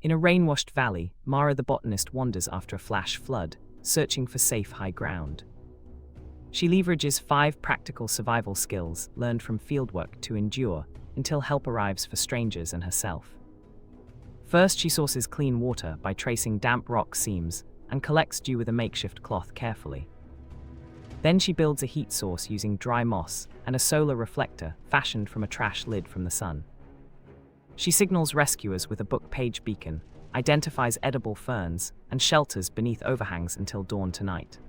In a rain-washed valley, Mara the botanist wanders after a flash flood, searching for safe high ground. She leverages 5 practical survival skills learned from fieldwork to endure until help arrives for strangers and herself. First, she sources clean water by tracing damp rock seams and collects dew with a makeshift cloth carefully. Then she builds a heat source using dry moss and a solar reflector fashioned from a trash lid from the sun. She signals rescuers with a book page beacon, identifies edible ferns, and shelters beneath overhangs until dawn tonight.